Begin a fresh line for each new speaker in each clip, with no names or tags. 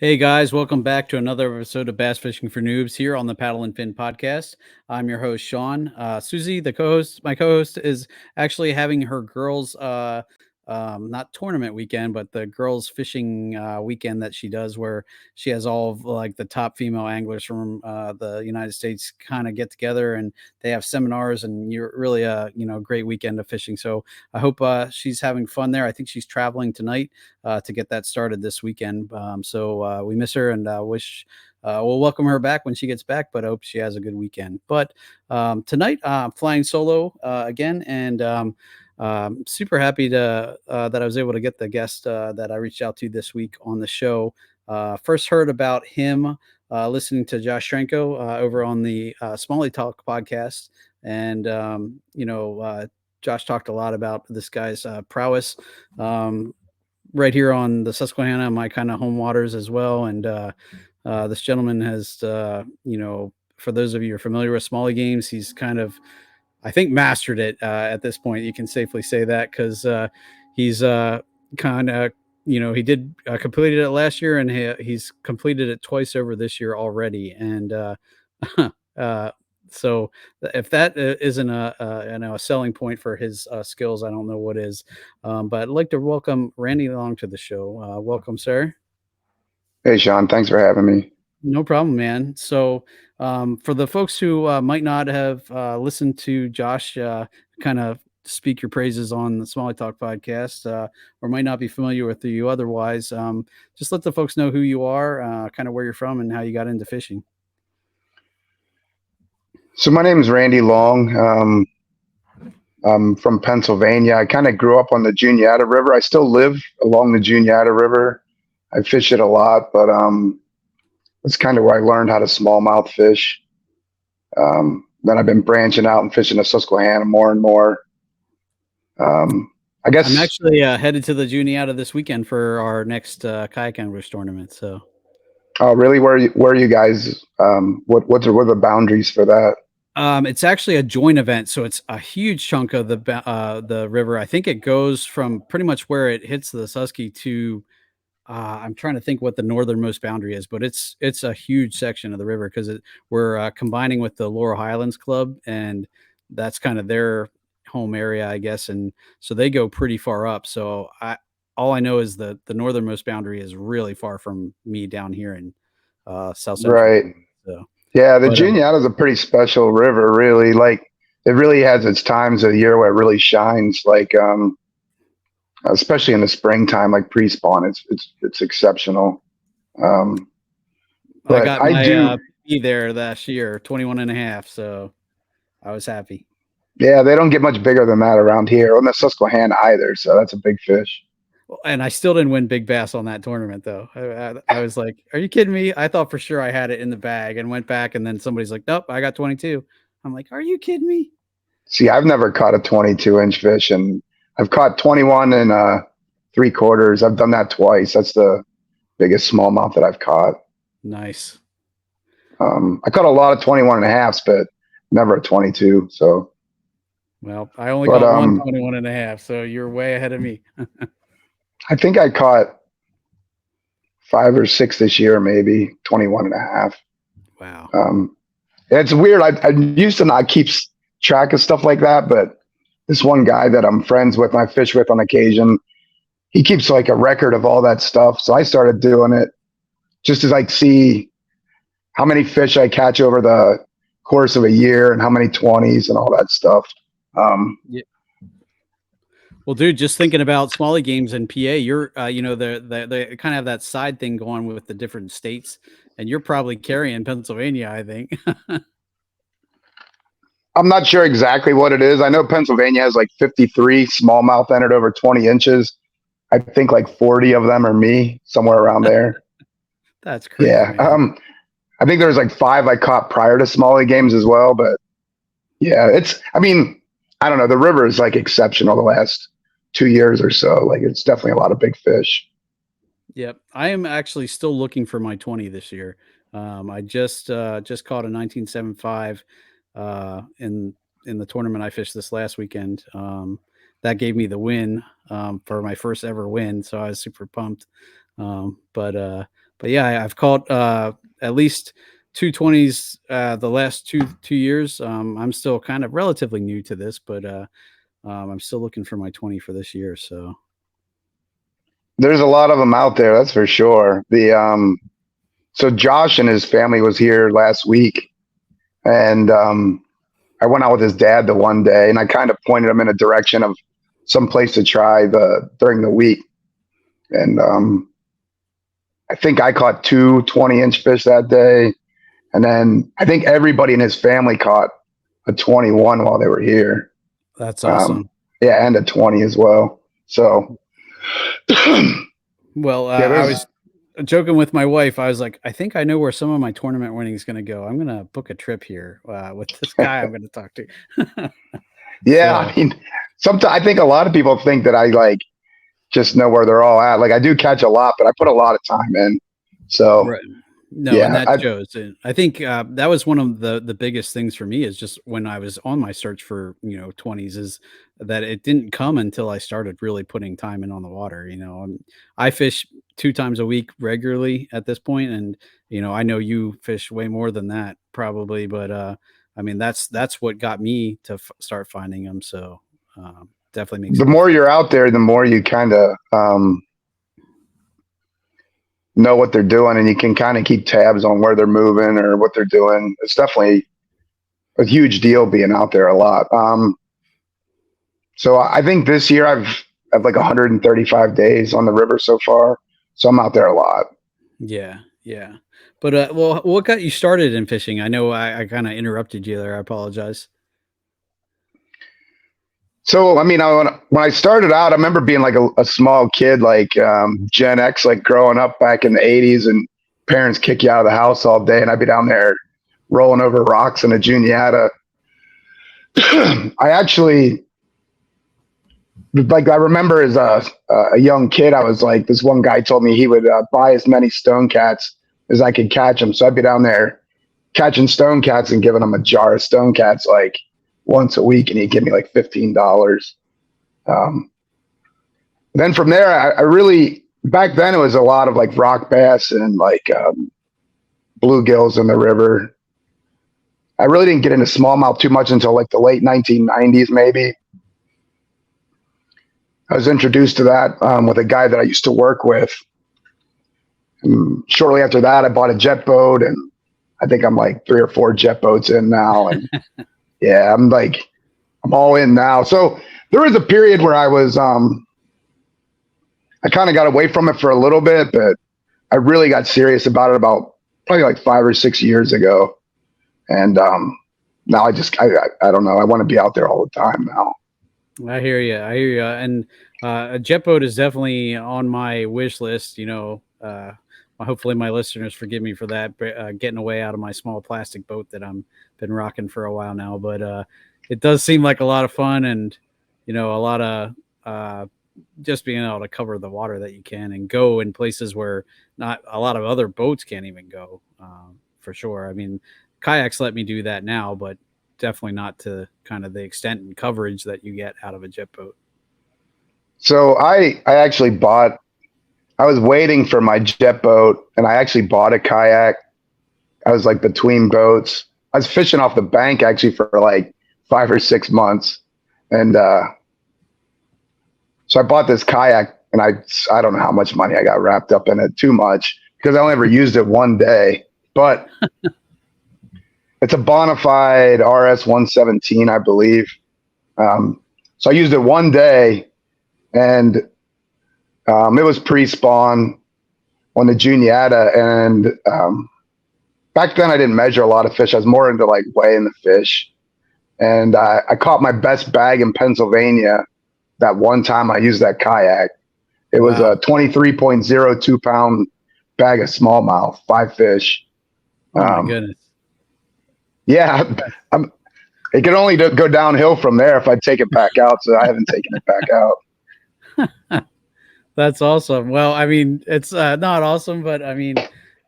Hey guys, welcome back to another episode of Bass Fishing for Noobs here on the Paddle and Fin podcast. I'm your host Sean. Susie, my co-host, is actually having her girls' not tournament weekend, but the girls' fishing weekend that she does, where she has all of like the top female anglers from the United States kind of get together, and they have seminars, and you're really a great weekend of fishing. So I hope she's having fun there. I think she's traveling tonight to get that started this weekend. So we miss her and wish we'll welcome her back when she gets back, but I hope she has a good weekend. But tonight, flying solo again, and super happy to that I was able to get the guest that I reached out to this week on the show. First heard about him listening to Josh Tranko over on the Smalley Talk podcast, and Josh talked a lot about this guy's prowess. Right here on the Susquehanna, my kind of home waters as well. And this gentleman has, for those of you who are familiar with Smalley games, he's kind of, I think, mastered it at this point. You can safely say that because he's kind of, he did completed it last year, and he's completed it twice over this year already. And uh, so if that isn't a selling point for his skills, I don't know what is. But I'd like to welcome Randy Long to the show. Welcome, sir.
Hey, Sean, thanks for having me.
No problem, man. So, for the folks who might not have listened to Josh kind of speak your praises on the Smalley Talk podcast, or might not be familiar with you otherwise, just let the folks know who you are, kind of where you're from, and how you got into fishing.
So my name is Randy Long. I'm from Pennsylvania. I kind of grew up on the Juniata River. I still live along the Juniata River. I fish it a lot, but that's kind of where I learned how to smallmouth fish. Then I've been branching out and fishing the Susquehanna more and more. I
I'm
guess.
actually headed to the Juniata this weekend for our next kayak anglers tournament. So,
Oh, really? Where are you guys? What are the boundaries for that?
it's actually a joint event, so it's a huge chunk of the river. I think it goes from pretty much where it hits the Susky to I'm trying to think what the northernmost boundary is, but it's a huge section of the river because we're combining with the Laurel Highlands Club, and that's kind of their home area, I guess, and so they go pretty far up. So all I know is that the northernmost boundary is really far from me down here in South Central.
Right.
So,
Yeah, the
but
Juniata is a pretty special river, really. Like it really has its times of the year where it really shines. Like especially in the springtime, like pre-spawn, it's exceptional. Um,
I
but
got
I
my
do,
P there last year, 21 and a half. So I was happy.
yeah, they don't get much bigger than that around here, on the Susquehanna either. So that's a big fish.
And I still didn't win big bass on that tournament, though. I was like, "Are you kidding me?" I thought for sure I had it in the bag, and went back, and then somebody's like, "Nope, I got 22." I'm like, "Are you kidding me?"
See, I've never caught a 22-inch fish, and I've caught 21 and 3/4. I've done that twice. That's the biggest smallmouth that I've caught.
Nice.
I caught a lot of 21 and a halves, but never a 22. So,
Well, I only
but
caught one 21 and a half, so you're way ahead of me.
I think I caught five or six this year, maybe 21 and a half.
Wow.
It's weird. I used to not keep track of stuff like that, but this one guy that I'm friends with, and I fish with on occasion, he keeps like a record of all that stuff. So I started doing it just as I see how many fish I catch over the course of a year and how many 20s and all that stuff.
Yeah. Well, dude, just thinking about Smalley games in PA, you're, they kind of have that side thing going with the different states, and you're probably carrying Pennsylvania, I think.
I'm not sure exactly what it is. I know Pennsylvania has like 53 smallmouth entered over 20 inches. I think like 40 of them are me, somewhere around there.
That's crazy,
Yeah.
man.
I think there's like five I caught prior to Smalley games as well. But yeah, I mean, I don't know. The river is like exceptional the last 2 years or so. Like it's definitely a lot of big fish.
Yep, I am actually still looking for my 20 this year. I just caught a 1975 in the tournament I fished this last weekend. That gave me the win for my first ever win, so I was super pumped. But but yeah, I've caught at least 220s the last two years. I'm still kind of relatively new to this, but I'm still looking for my 20 for this year. So
There's a lot of them out there, that's for sure. So Josh and his family was here last week, and I went out with his dad the one day, and I kind of pointed him in a direction of some place to try during the week. And I think I caught two 20-inch fish that day, and then I think everybody in his family caught a 21 while they were here.
that's awesome.
Yeah, and a 20 as well. So,
Well,
yeah,
I was joking with my wife. I was like, I think I know where some of my tournament winning is going to go. I'm going to book a trip here with this guy I'm going to talk to.
yeah.
So,
I mean, sometimes I think a lot of people think that I like just know where they're all at. Like I do catch a lot, but I put a lot of time in. So,
right. No, and
yeah,
that shows. And I think that was one of the biggest things for me is just when I was on my search for 20s is that it didn't come until I started really putting time in on the water. I fish 2 times a week regularly at this point, and I know you fish way more than that probably, but I mean that's what got me to start finding them. So definitely makes
the
a
more
difference.
you're out there, the more you kind of know what they're doing, and you can kind of keep tabs on where they're moving or what they're doing. It's definitely a huge deal being out there a lot. So I think this year I've like 135 days on the river so far, so I'm out there a lot.
Yeah, yeah. But well, what got you started in fishing? I know I kind of interrupted you there. I apologize.
So I mean, when I started out, I remember being like a small kid, like Gen X, like growing up back in the '80s, and parents kick you out of the house all day, and I'd be down there rolling over rocks in a Juniata. I actually like I remember as a young kid, I was like, this one guy told me he would buy as many stone cats as I could catch them. So I'd be down there catching stone cats and giving them a jar of stone cats like once a week, and he'd give me like $15. Um, then from there, I really back then it was a lot of like rock bass and like bluegills in the river. I really didn't get into smallmouth too much until like the late 1990s, maybe. I was introduced to that with a guy that I used to work with. And shortly after that, I bought a jet boat, and I think I'm like 3 or 4 jet boats in now. And yeah, I'm all in now. So there was a period where I kind of got away from it for a little bit, but I really got serious about it about probably like 5 or 6 years ago. And now I don't know. I want to be out there all the time now.
I hear you. I hear you. And a jet boat is definitely on my wish list. Hopefully my listeners forgive me for that, getting away out of my small plastic boat that I'm been rocking for a while now. But it does seem like a lot of fun, and a lot of just being able to cover the water that you can and go in places where not a lot of other boats can't even go. For sure. I mean, kayaks let me do that now, but definitely not to kind of the extent and coverage that you get out of a jet boat.
So I actually I was waiting for my jet boat, and I actually bought a kayak. I was like between boats. I was fishing off the bank actually for like 5 or 6 months. And so I bought this kayak, and I don't know how much money I got wrapped up in it, too much, because I only ever used it one day. But it's a bona fide RS 117, I believe. So I used it one day, and it was pre-spawn on the Juniata. And back then I didn't measure a lot of fish. I was more into like weighing the fish. And I caught my best bag in Pennsylvania that one time I used that kayak. It was a 23.02 pound bag of smallmouth, 5 fish.
Oh my goodness.
Yeah, it can only go downhill from there if I take it back out. So I haven't taken it back
out. That's awesome. Well, I mean, it's not awesome, but I mean,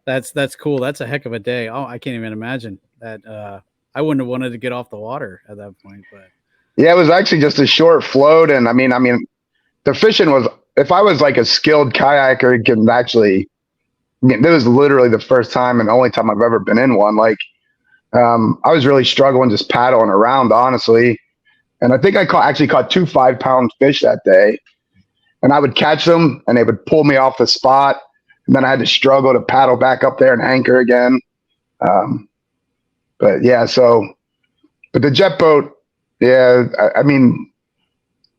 that's cool. That's a heck of a day. Oh, I can't even imagine that. I wouldn't have wanted to get off the water at that point, but
yeah, it was actually just a short float. And I mean, the fishing was, if I was like a skilled kayaker, it can actually That was literally the first time and only time I've ever been in one. Like, I was really struggling just paddling around, honestly. And I think actually caught 2 5-pound fish that day. And I would catch them, and they would pull me off the spot. And then I had to struggle to paddle back up there and anchor again. Um, but yeah, but the jet boat, yeah, I mean,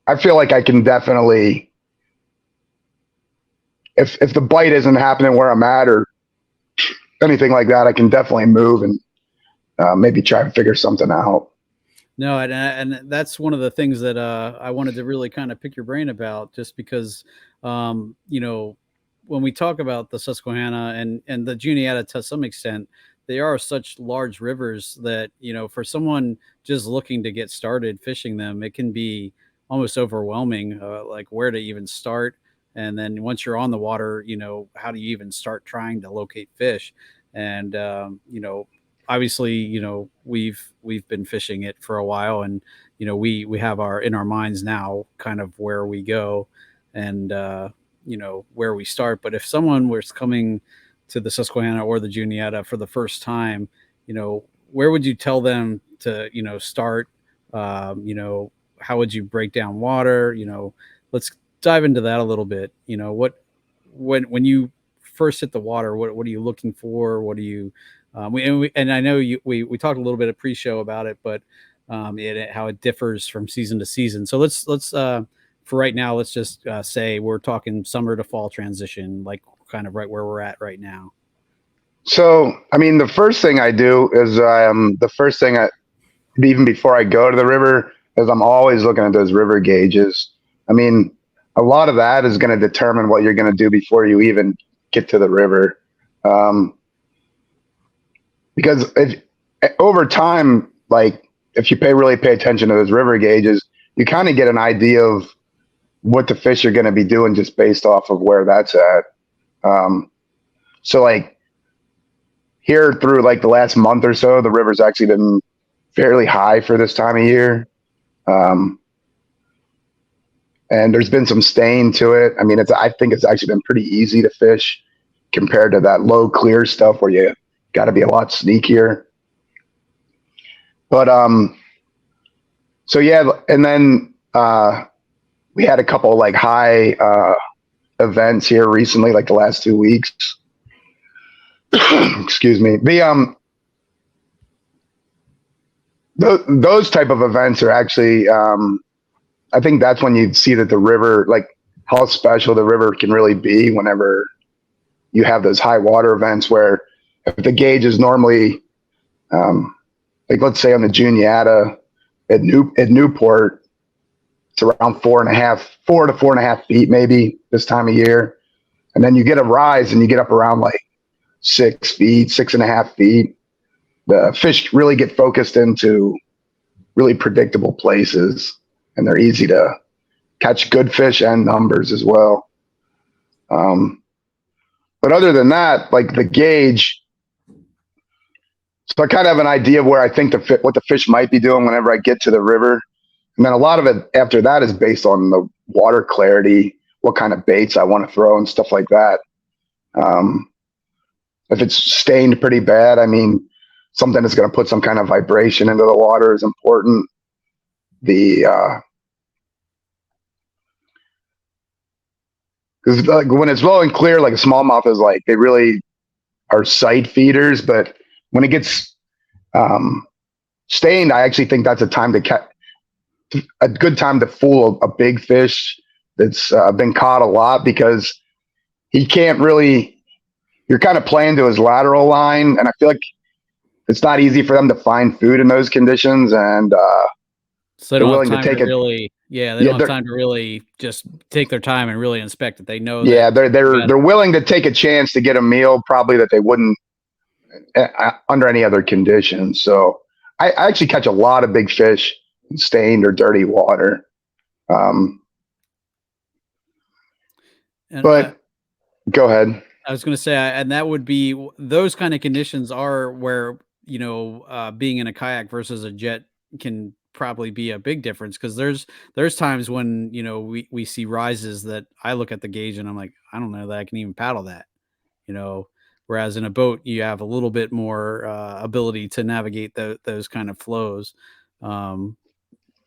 I feel like I can definitely, if the bite isn't happening where I'm at or anything like that, I can definitely move and maybe try to figure something out.
No, and that's one of the things that I wanted to really kind of pick your brain about, just because, you know, when we talk about the Susquehanna and the Juniata to some extent, they are such large rivers that, for someone just looking to get started fishing them, it can be almost overwhelming, like where to even start. And then once you're on the water, how do you even start trying to locate fish? And obviously, we've been fishing it for a while, and we have our in our minds now kind of where we go, and where we start. But if someone was coming to the Susquehanna or the Juniata for the first time, where would you tell them to start? How would you break down water? Let's dive into that a little bit. What when you first hit the water, what are you looking for? What are you and I know we talked a little bit of pre-show about it, but how it differs from season to season. So let's for right now, let's just say we're talking summer to fall transition, like kind of right where we're at right now.
So, I mean, the first thing I do is the first thing even before I go to the river is I'm always looking at those river gauges. I mean, a lot of that is going to determine what you're going to do before you even get to the river. Um, because over time, like if you really pay attention to those river gauges, you kind of get an idea of what the fish are going to be doing just based off of where that's at. Um, so like here through like the last month or so, the river's actually been fairly high for this time of year. Um, and there's been some stain to it. I mean, I think it's actually been pretty easy to fish compared to that low clear stuff where you got to be a lot sneakier. But so yeah, and then we had a couple like high events here recently, like the last 2 weeks. Excuse me. Those type of events are actually, I think that's when you see that the river, like how special the river can really be whenever you have those high water events where if the gauge is normally, like let's say on the Juniata at Newport, it's around 4 to 4.5 feet maybe this time of year. And then you get a rise and you get up around like 6 feet, 6.5 feet. The fish really get focused into really predictable places, and they're easy to catch good fish and numbers as well. But other than that, like the gauge, so I kind of have an idea of where I think what the fish might be doing whenever I get to the river. And then a lot of it after that is based on the water clarity, what kind of baits I want to throw and stuff like that. If it's stained pretty bad, I mean, something that's going to put some kind of vibration into the water is important. Because like when it's low and clear, like a smallmouth is like they really are sight feeders, but when it gets stained, I actually think that's a time to catch a good time to fool a big fish that's been caught a lot because he can't really. You're kind of playing to his lateral line, and I feel like it's not easy for them to find food in those conditions, and
So they
they're
don't have
willing to
time to
take it.
really, yeah, they
Yeah,
don't have time to really just take their time and really inspect it. They know that
yeah,
you got
they're willing to take a chance to get a meal, probably that they wouldn't under any other conditions. So I actually catch a lot of big fish in stained or dirty water. Um,
and
but go ahead.
I was going to say, and that would be those kind of conditions are where being in a kayak versus a jet can probably be a big difference, because there's times when we see rises that I look at the gauge and I'm like, I don't know that I can even paddle that. Whereas in a boat, you have a little bit more ability to navigate those kind of flows. Um,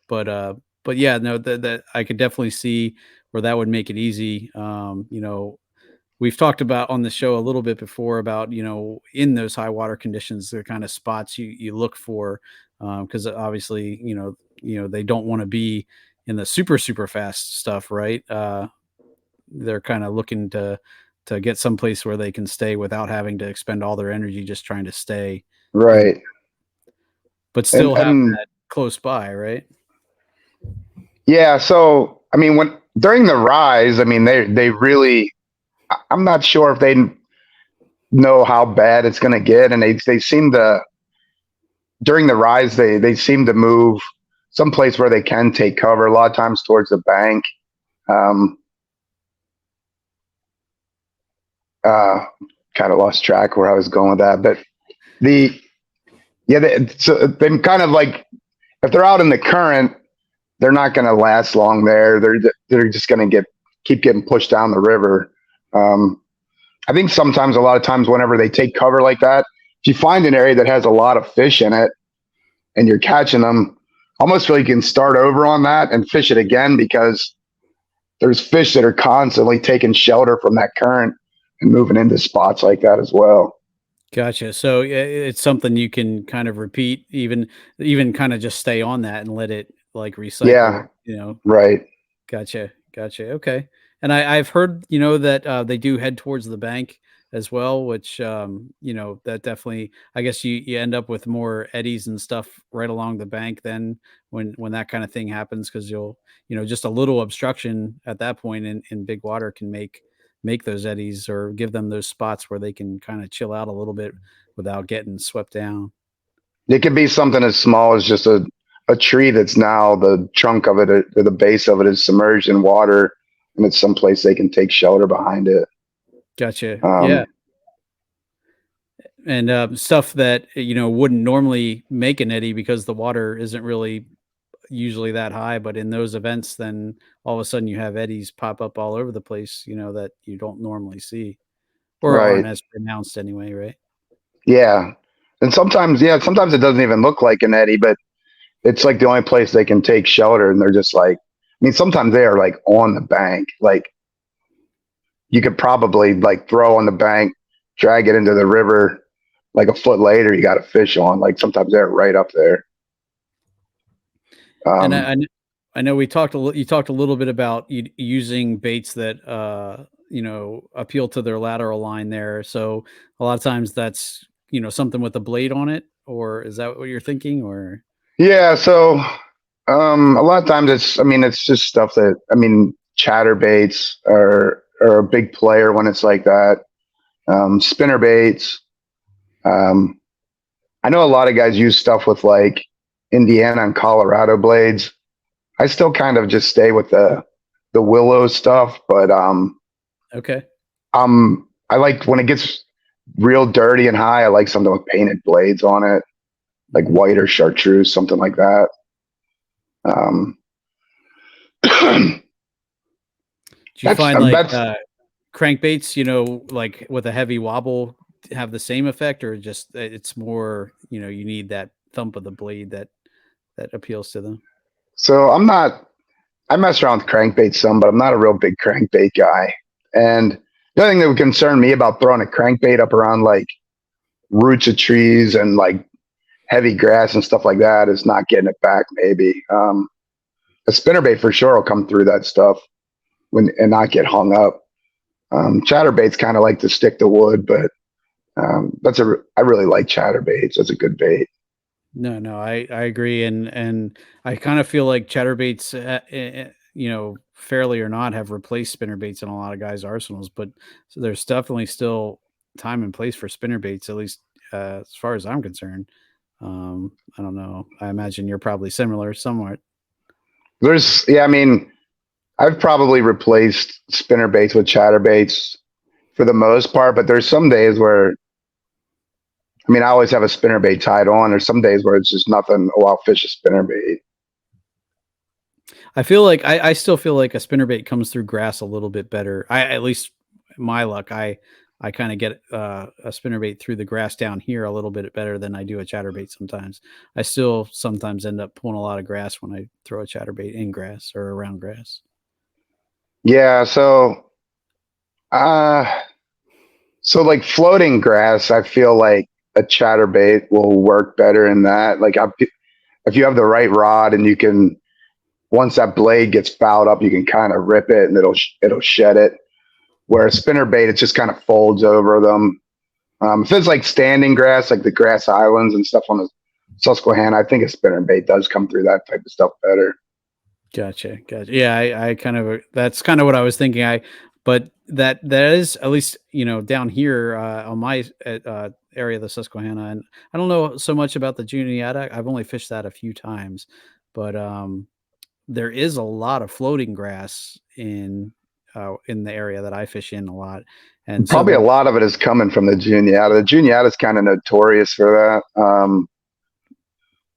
but but yeah, no, that I could definitely see where that would make it easy. We've talked about on the show a little bit before about, in those high water conditions, the kind of spots you look for, because obviously, they don't want to be in the super super fast stuff, right? They're kind of looking to get someplace where they can stay without having to expend all their energy just trying to stay in,
Right.
but
And
still have
and
that close by, right?
yeah, so I mean, when during the rise, I mean, they really, I'm not sure if they know how bad it's going to get, and they seem to, during the rise, they seem to move someplace where they can take cover. A lot of times towards the bank. Um, kind of lost track where I was going with that, but the yeah, so they kind of like, if they're out in the current, they're not going to last long there. They're just going to keep getting pushed down the river. Um, I think sometimes, a lot of times, whenever they take cover like that, if you find an area that has a lot of fish in it and you're catching them, almost feel you can start over on that and fish it again, because there's fish that are constantly taking shelter from that current and moving into spots like that as well.
Gotcha. So yeah, it's something you can kind of repeat, even kind of just stay on that and let it like recycle.
Yeah,
You know,
right.
Gotcha, gotcha, okay. And I've heard, that, they do head towards the bank as well, which, that definitely I guess you end up with more eddies and stuff right along the bank then when that kinda thing happens, because just a little obstruction at that point in big water can make those eddies or give them those spots where they can kinda chill out a little bit without getting swept down.
It could be something as small as just a tree that's now the trunk of it, or the base of it, is submerged in water, and it's someplace they can take shelter behind it.
Gotcha, yeah.
Um,
And, stuff that, wouldn't normally make an eddy because the water isn't really usually that high, but in those events, then all of a sudden you have eddies pop up all over the place, that you don't normally see or aren't
right.
as pronounced anyway, right?
Yeah. And sometimes, yeah, sometimes it doesn't even look like an eddy, but it's like the only place they can take shelter. And they're just like, I mean, sometimes they are like on the bank. Like, you could probably like throw on the bank, drag it into the river. Like a foot later, you got a fish on. Like, sometimes they're right up there.
And
Um,
I know you talked a little bit about using baits that, appeal to their lateral line there. So a lot of times that's, something with a blade on it, or is that what you're thinking? Or
yeah. So a lot of times I mean, it's just stuff that, I mean, chatterbaits are a big player when it's like that. Spinner baits. Um, I know a lot of guys use stuff with like Indiana and Colorado blades. I still kind of just stay with the willow stuff, but
okay.
I like when it gets real dirty and high. I like something with painted blades on it, like
Mhm.
white or chartreuse, something like that. Um,
Do you find like,
that's
crankbaits, like with a heavy wobble have the same effect, or just it's more, you need that thump of the blade that appeals to them?
so I'm not. I mess around with crankbait some, but I'm not a real big crankbait guy. And the other thing that would concern me about throwing a crankbait up around like roots of trees and like heavy grass and stuff like that is not getting it back. Maybe a spinnerbait for sure will come through that stuff when and not get hung up. Chatterbaits kind of like to stick to wood, but I really like chatterbaits. That's a good bait.
No, no, I agree, and I kind of feel like chatterbaits, fairly or not, have replaced spinnerbaits in a lot of guys' arsenals. But so there's definitely still time and place for spinnerbaits, at least as far as I'm concerned. I don't know. I imagine you're probably similar, somewhat.
Yeah, I mean, I've probably replaced spinnerbaits with chatterbaits for the most part, but there's some days where, I mean, I always have a spinnerbait tied on. There's some days where it's just nothing. Oh, I'll fish a spinnerbait.
I feel like I still feel like a spinnerbait comes through grass a little bit better. I at least my luck. I kind of get a spinnerbait through the grass down here a little bit better than I do a chatterbait sometimes. I still sometimes end up pulling a lot of grass when I throw a chatterbait in grass or around grass.
Yeah, uh so like floating grass, I feel like a chatterbait will work better in that. Like if you have the right rod and you can, once that blade gets fouled up, you can kind of rip it and it'll shed it. Where a spinnerbait, it just kind of folds over them. If it's like standing grass, like the grass islands and stuff on the Susquehanna, I think a spinnerbait does come through that type of stuff better.
Gotcha. Yeah, I kind of that's kind of what I was thinking. But that is at least down here on my area of the Susquehanna, and I don't know so much about the Juniata. I've only fished that a few times, but there is a lot of floating grass in the area that I fish in a lot, and so
Probably a lot of it is coming from the Juniata. The Juniata is kind of notorious for that.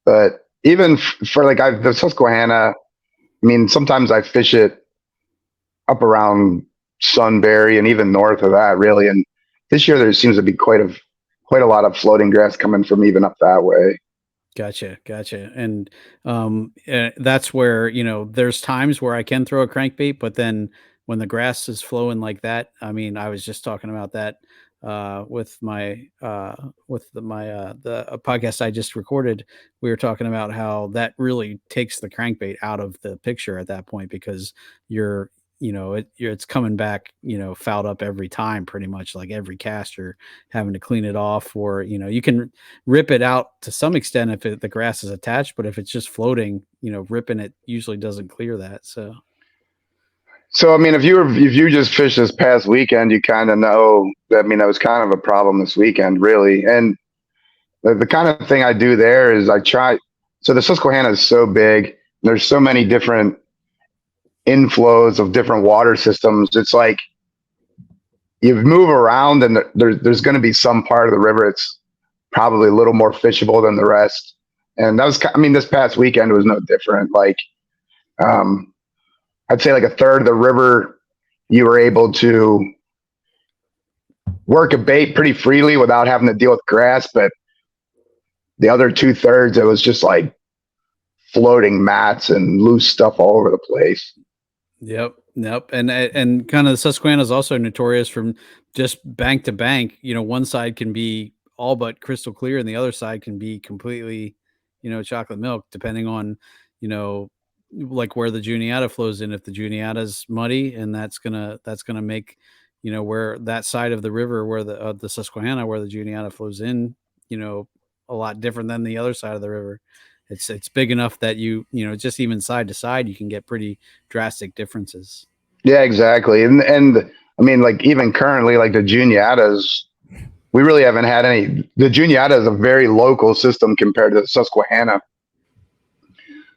But even for like the Susquehanna, I mean, sometimes I fish it up around Sunbury and even north of that, really. And this year there seems to be quite a lot of floating grass coming from even up that way.
Gotcha, and that's where there's times where I can throw a crankbait, but then when the grass is flowing like that, I mean, I was just talking about that with the podcast I just recorded. We were talking about how that really takes the crankbait out of the picture at that point because you're it's coming back fouled up every time, pretty much like every cast you're having to clean it off, or you can rip it out to some extent if the grass is attached, but if it's just floating, ripping it usually doesn't clear that.
So I mean, if you just fished this past weekend, you kind of know that. I mean, that was kind of a problem this weekend, really. And the kind of thing I do there is I try. So the Susquehanna is so big. There's so many different inflows of different water systems. It's like you move around, and there's going to be some part of the river it's probably a little more fishable than the rest. And that was, I mean, this past weekend was no different. Like, um, I'd say like a third of the river, you were able to work a bait pretty freely without having to deal with grass. But the other 2/3, it was just like floating mats and loose stuff all over the place.
Yep, and kind of the Susquehanna is also notorious from just bank to bank. One side can be all but crystal clear, and the other side can be completely, chocolate milk, depending on, you know, like where the Juniata flows in. If the Juniata's muddy, and that's gonna make, where that side of the river where the Susquehanna where the Juniata flows in, you know, a lot different than the other side of the river. It's big enough that just even side to side you can get pretty drastic differences.
Yeah, exactly. And I mean, like even currently, like the Juniatas, we really haven't had any. The Juniata is a very local system compared to the Susquehanna.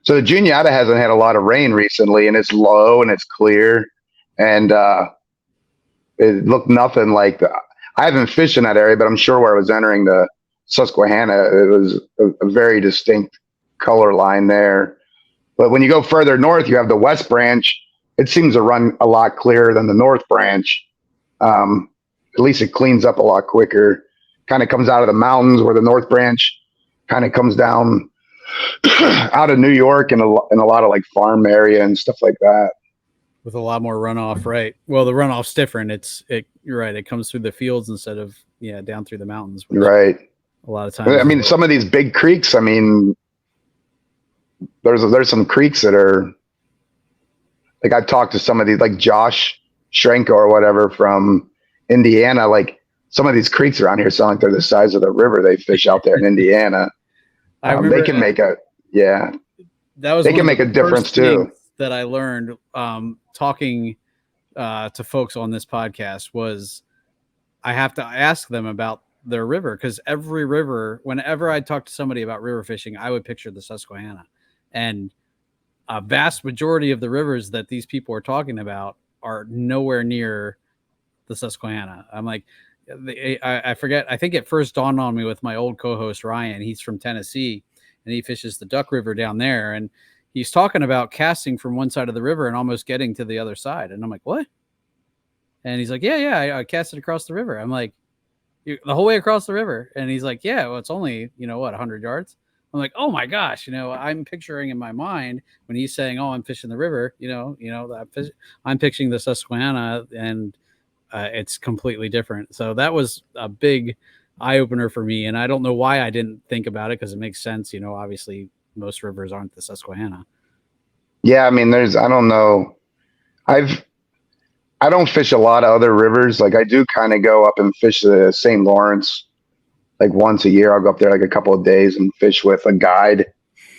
So the Juniata hasn't had a lot of rain recently, and it's low and it's clear, and it looked nothing like the. I haven't fished in that area, but I'm sure where I was entering the Susquehanna, it was a very distinct color line there. But when you go further north, you have the West Branch. It seems to run a lot clearer than the North Branch. At least it cleans up a lot quicker. Kind of comes out of the mountains where the North Branch kind of comes down out of New York and a lot of like farm area and stuff like that.
With a lot more runoff, right? Well, the runoff's different. You're right. It comes through the fields instead of down through the mountains, which
Right.
a lot of
I
times
mean, some of these big creeks. I mean, there's some creeks that are like I've talked to some of these like Josh Schrenko or whatever from Indiana. Like some of these creeks around here sound like they're the size of the river they fish out there in Indiana.
I
They
remember
can make a yeah.
that was
They
one
can
of
make
the
a difference
first things
too.
that I learned talking to folks on this podcast was I have to ask them about their river, because every river, whenever I talk to somebody about river fishing, I would picture the Susquehanna, and a vast majority of the rivers that these people are talking about are nowhere near the Susquehanna. I'm like, I forget. I think it first dawned on me with my old co-host Ryan. He's from Tennessee, and he fishes the Duck River down there. And he's talking about casting from one side of the river and almost getting to the other side. And I'm like, what? And he's like, yeah, I cast it across the river. I'm like, the whole way across the river. And he's like, yeah, well, it's only, what, 100 yards? I'm like, oh my gosh, I'm picturing in my mind when he's saying, oh, I'm fishing the river, I'm picturing the Susquehanna, and it's completely different. So that was a big eye opener for me. And I don't know why I didn't think about it, because it makes sense. Obviously most rivers aren't the Susquehanna.
Yeah, I mean, I don't know. I don't fish a lot of other rivers. Like I do kind of go up and fish the St. Lawrence like once a year. I'll go up there like a couple of days and fish with a guide.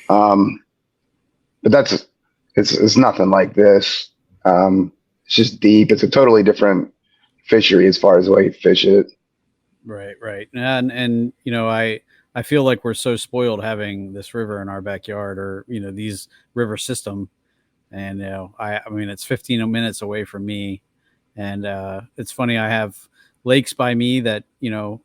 Um, but it's nothing like this. It's just deep. It's a totally different fishery as far as the way you fish it.
Right. And I feel like we're so spoiled having this river in our backyard, or these river system. And I mean, it's 15 minutes away from me. And it's funny, I have lakes by me that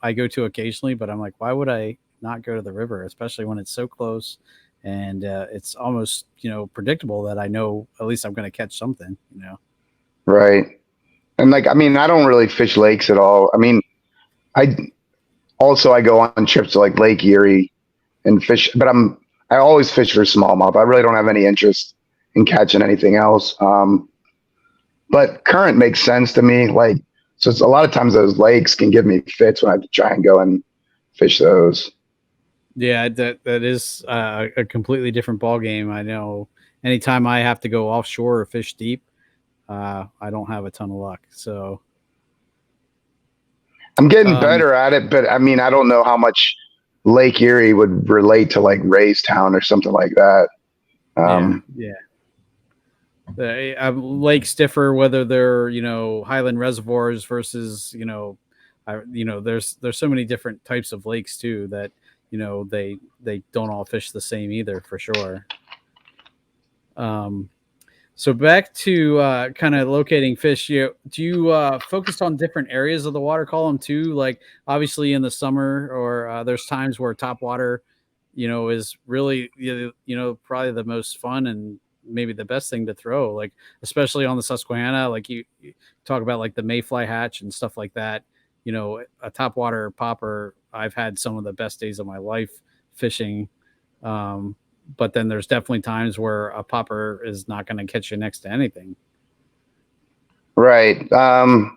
I go to occasionally, but I'm like, why would I not go to the river, especially when it's so close? And it's almost predictable that I know at least I'm going to catch something.
Right. And like, I mean, I don't really fish lakes at all. I mean, I I go on trips to like Lake Erie and fish, but I always fish for smallmouth. I really don't have any interest in catching anything else. But current makes sense to me. Like, so it's a lot of times those lakes can give me fits when I try and go and fish those.
Yeah, that is a completely different ball game. I know anytime I have to go offshore or fish deep, I don't have a ton of luck. So
I'm getting better at it, but I mean, I don't know how much Lake Erie would relate to like Raystown or something like that.
Yeah. The lakes differ whether they're highland reservoirs versus there's so many different types of lakes too that they don't all fish the same either, for sure. So back to kind of locating fish. Do you focus on different areas of the water column too? Like obviously in the summer, or there's times where top water, is really probably the most fun and maybe the best thing to throw. Like especially on the Susquehanna, like you talk about like the mayfly hatch and stuff like that. A top water popper. I've had some of the best days of my life fishing. But then there's definitely times where a popper is not going to catch you next to anything.
Right. I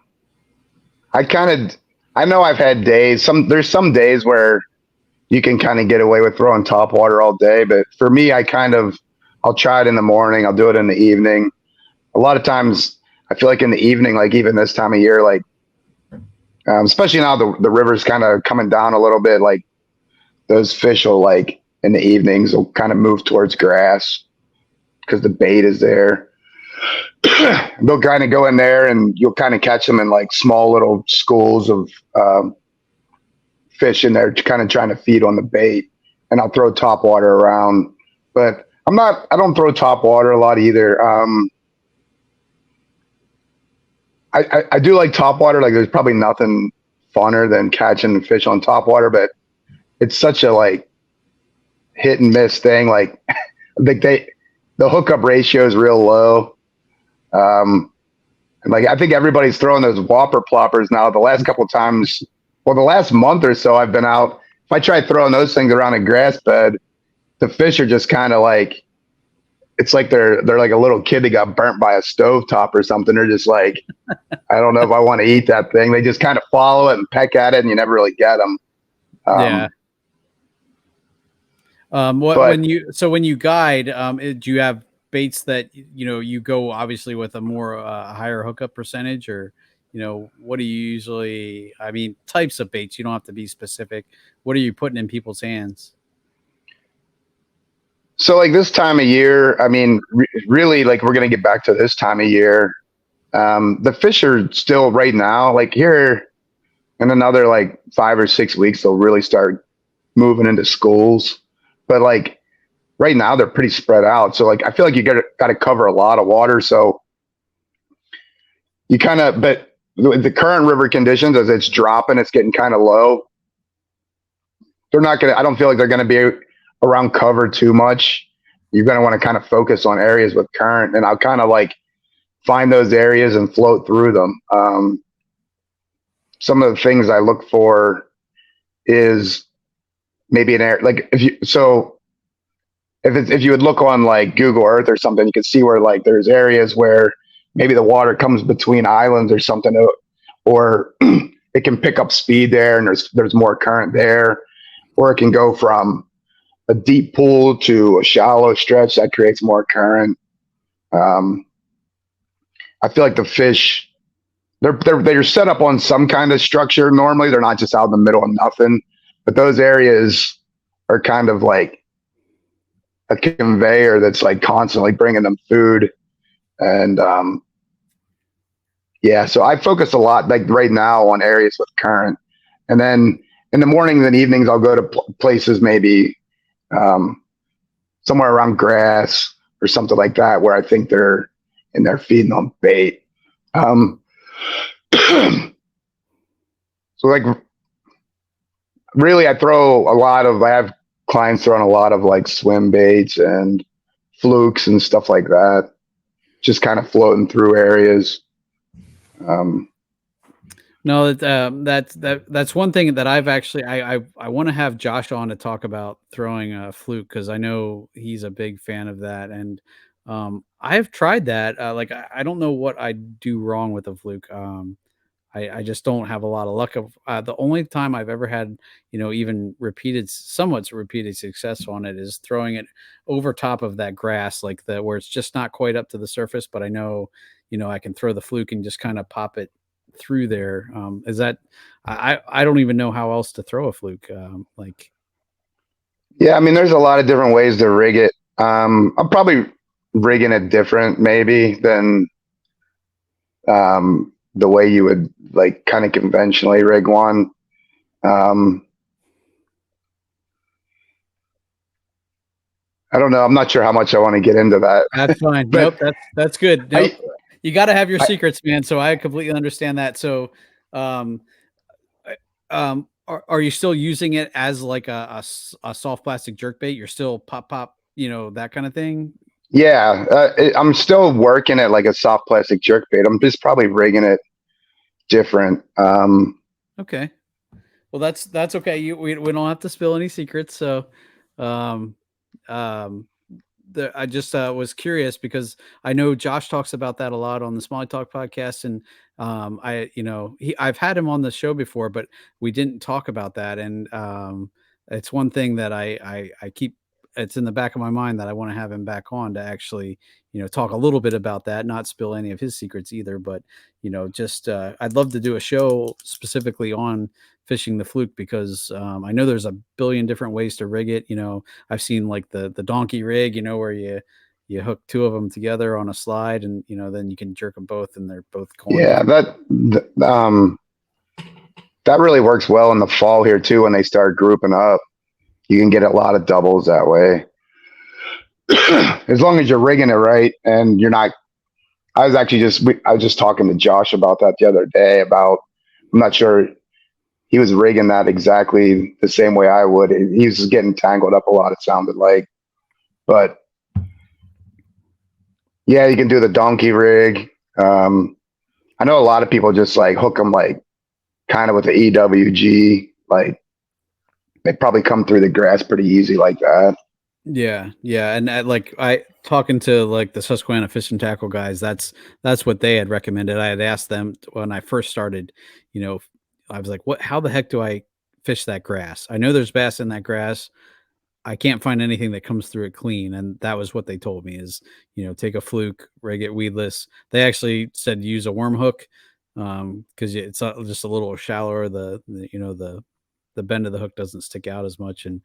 know I've had days, there's some days where you can kind of get away with throwing top water all day. But for me, I'll try it in the morning. I'll do it in the evening. A lot of times I feel like in the evening, like even this time of year, like, especially now the river's kind of coming down a little bit, like those fish will like in the evenings will kind of move towards grass because the bait is there. They'll kind of go in there and you'll kind of catch them in like small little schools of fish in there, kind of trying to feed on the bait. And I'll throw top water around, but I don't throw top water a lot either. I do like top water. Like there's probably nothing funner than catching fish on top water, but it's such a like hit and miss thing. Like the hookup ratio is real low. And like I think everybody's throwing those whopper ploppers now. The last couple of times, well, the last month or so I've been out. If I try throwing those things around a grass bed, the fish are just kind of like, it's like they're like a little kid that got burnt by a stovetop or something. They're just like, I don't know if I want to eat that thing. They just kind of follow it and peck at it, and you never really get them.
Yeah. When you guide, do you have baits that you go obviously with a more higher hookup percentage, or what do you usually? I mean, types of baits. You don't have to be specific. What are you putting in people's hands?
So like this time of year, I mean, really, like we're gonna get back to this time of year. The fish are still right now, like here in another like 5 or 6 weeks, they'll really start moving into schools. But like right now, they're pretty spread out. So like I feel like you got to cover a lot of water. So you kind of, but the current river conditions as it's dropping, it's getting kind of low. They're not gonna. I don't feel like they're gonna be around cover too much. You're gonna want to kind of focus on areas with current, and I'll kind of like find those areas and float through them. Some of the things I look for is maybe an area like if you would look on like Google Earth or something, you could see where like there's areas where maybe the water comes between islands or something, or it can pick up speed there, and there's more current there, or it can go from a deep pool to a shallow stretch that creates more current. I feel like the fish they're set up on some kind of structure. Normally, they're not just out in the middle of nothing, but those areas are kind of like a conveyor that's like constantly bringing them food. And yeah, so I focus a lot like right now on areas with current, and then in the mornings and evenings I'll go to places maybe somewhere around grass or something like that where I think they're feeding on bait. So like really I have clients throwing a lot of like swim baits and flukes and stuff like that, just kind of floating through areas.
No, that's one thing that I've actually I want to have Josh on to talk about throwing a fluke, because I know he's a big fan of that, and I've tried that. Like I don't know what I do wrong with a fluke. I just don't have a lot of luck. Of the only time I've ever had, even somewhat repeated success on it is throwing it over top of that grass, like where it's just not quite up to the surface, but I know, I can throw the fluke and just kind of pop it through there. Is that I don't even know how else to throw a fluke.
Yeah, I mean, there's a lot of different ways to rig it. I'm probably rigging it different maybe than the way you would like kind of conventionally rig one. I don't know. I'm not sure how much I want to get into that.
That's fine. Nope, that's good. Nope. You got to have your secrets, man. So I completely understand that. So, are you still using it as like a soft plastic jerkbait? You're still pop, that kind of thing.
Yeah, I'm still working at like a soft plastic jerkbait. I'm just probably rigging it different.
Okay. Well, that's okay. We don't have to spill any secrets. So, um, I just was curious because I know Josh talks about that a lot on the Smalley Talk podcast, and I've had him on the show before, but we didn't talk about that, and it's one thing that I keep. It's in the back of my mind that I want to have him back on to actually, talk a little bit about that, not spill any of his secrets either, but just I'd love to do a show specifically on fishing the fluke, because I know there's a billion different ways to rig it. I've seen like the donkey rig, where you hook two of them together on a slide, and then you can jerk them both and they're both going.
Yeah, that really works well in the fall here too when they start grouping up. You can get a lot of doubles that way. As long as you're rigging it right and you're not. I was just talking to Josh about that the other day. I'm not sure he was rigging that exactly the same way I would. He was just getting tangled up a lot, it sounded like. But yeah, you can do the donkey rig. I know a lot of people just like hook them like kind of with the EWG. Like they probably come through the grass pretty easy like that.
Yeah, yeah, and like I talking to like the Susquehanna Fish and Tackle guys, that's what they had recommended. I had asked them when I first started, I was like, "What? How the heck do I fish that grass? I know there's bass in that grass. I can't find anything that comes through it clean." And that was what they told me is, take a fluke, rig it weedless. They actually said use a worm hook, because it's just a little shallower. The bend of the hook doesn't stick out as much, and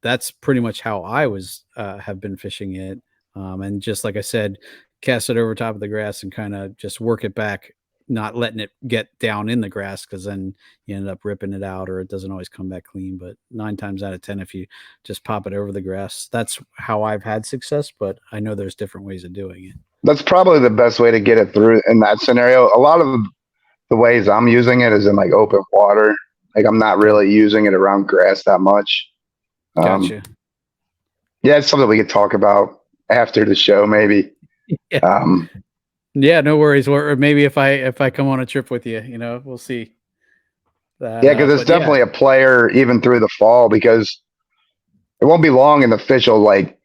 that's pretty much how I was have been fishing it. And just like I said, cast it over top of the grass and kind of just work it back, not letting it get down in the grass, because then you end up ripping it out, or it doesn't always come back clean. But 9 times out of 10, if you just pop it over the grass, that's how I've had success. But I know there's different ways of doing it.
That's probably the best way to get it through in that scenario. A lot of the ways I'm using it is in like open water. Like I'm not really using it around grass that much.
Gotcha.
Yeah, it's something we could talk about after the show, maybe.
Yeah. Yeah, no worries. Or maybe if I come on a trip with you, we'll see that.
Yeah, because it's
But yeah,
definitely a player even through the fall because it won't be long and the fish will like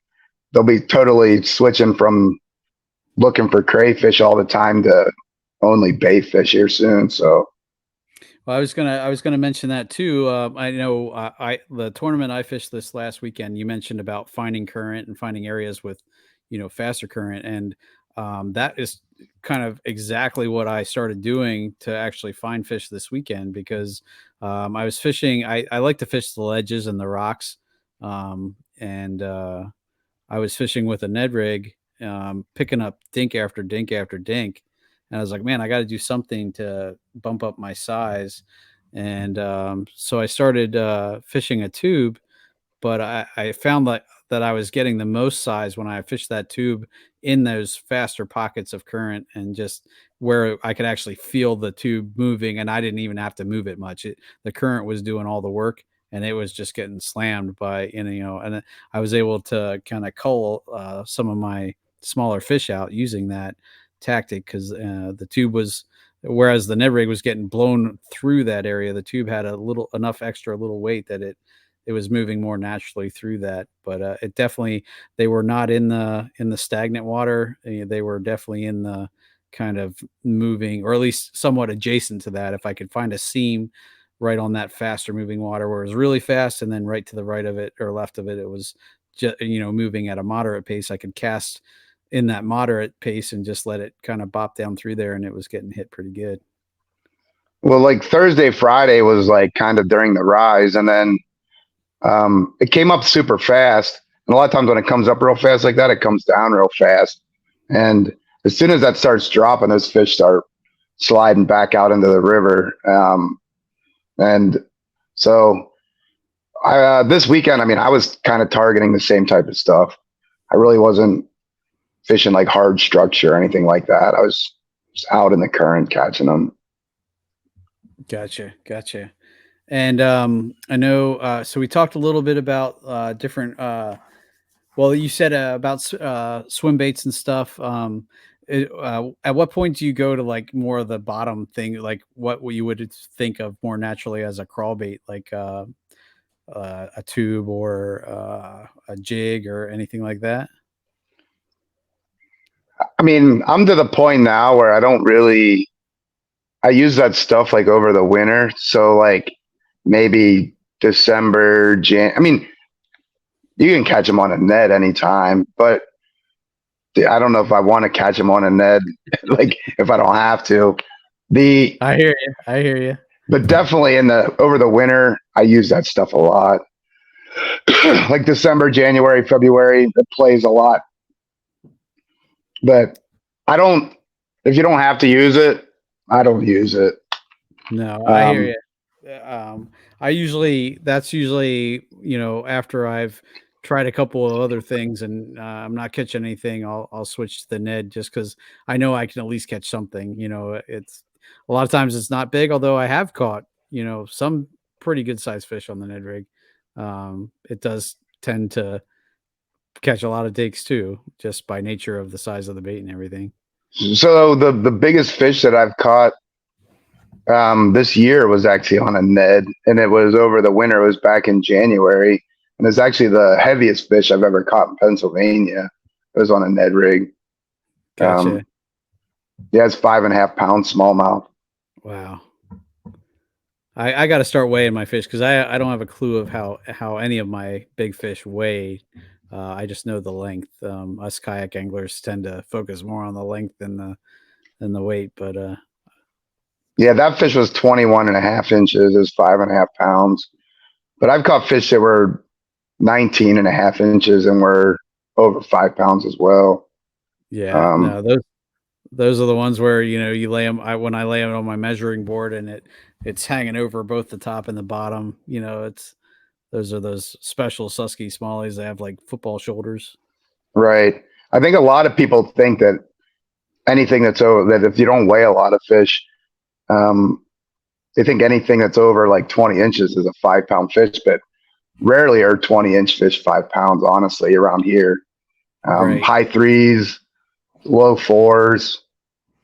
they'll be totally switching from looking for crayfish all the time to only bait fish here soon. So
well, I was gonna mention that too. I know I the tournament I fished this last weekend. You mentioned about finding current and finding areas with, faster current, and that is kind of exactly what I started doing to actually find fish this weekend because I was fishing. I like to fish the ledges and the rocks, and I was fishing with a Ned rig, picking up dink after dink after dink, and I was like, "Man, I got to do something to bump up my size." And so I started fishing a tube, but I found that I was getting the most size when I fished that tube in those faster pockets of current and just where I could actually feel the tube moving, and I didn't even have to move it much. The current was doing all the work, and it was just getting slammed by, and I was able to kind of cull some of my smaller fish out using that tactic because the tube was. Whereas the Ned rig was getting blown through that area, the tube had a little enough extra little weight that it was moving more naturally through that. But it definitely they were not in the stagnant water. They were definitely in the kind of moving, or at least somewhat adjacent to that. If I could find a seam right on that faster moving water where it was really fast, and then right to the right of it or left of it, it was just moving at a moderate pace. I could cast in that moderate pace and just let it kind of bop down through there, and it was getting hit pretty good.
well, like Thursday, Friday was like kind of during the rise, and then it came up super fast. And a lot of times when it comes up real fast like that, it comes down real fast. And as soon as that starts dropping, those fish start sliding back out into the river. And so this weekend, I mean, I was kind of targeting the same type of stuff. I really wasn't fishing like hard structure or anything like that. I was just out in the current catching them.
Gotcha, gotcha. And I know. So we talked a little bit about different. Well, you said about swim baits and stuff. At what point do you go to like more of the bottom thing, like what you would think of more naturally as a crawl bait, like a tube or a jig or anything like that?
I mean, I'm to the point now where I don't really, I use that stuff like over the winter. So like maybe December, I mean, you can catch them on a net anytime, but I don't know if I want to catch them on a net, like if I don't have to. The
I hear you. I hear you.
but definitely in the over the winter, I use that stuff a lot. Like December, January, February, it plays a lot. But I don't. If you don't have to use it, I don't use it.
No, I hear
Um,
you. I usually that's usually, after I've tried a couple of other things and I'm not catching anything, I'll switch to the Ned just because I know I can at least catch something. It's a lot of times it's not big, although I have caught, some pretty good sized fish on the Ned rig. It does tend to catch a lot of dakes too, just by nature of the size of the bait and everything.
so the biggest fish that I've caught this year was actually on a Ned, and it was over the winter. It was back in January, and it's actually the heaviest fish I've ever caught in Pennsylvania. It was on a Ned rig.
Gotcha.
Um, yeah, it's 5.5 pounds smallmouth.
Wow. I got to start weighing my fish because I don't have a clue of how any of my big fish weigh. I just know the length. Us kayak anglers tend to focus more on the length than the weight. But
Yeah, that fish was 21.5 inches. It was 5.5 pounds. But I've caught fish that were 19.5 inches and were over 5 pounds as well.
yeah,
Um,
no, those are the ones where you lay them. When I lay them on my measuring board and it's hanging over both the top and the bottom. It's those are those special Susky smallies. They have like football shoulders.
right. I think a lot of people think that anything that's over that if you don't weigh a lot of fish, um, they think anything that's over like 20 inches is a 5 pound fish, but rarely are 20-inch fish 5 pounds, honestly, around here.
Right.
High threes, low fours.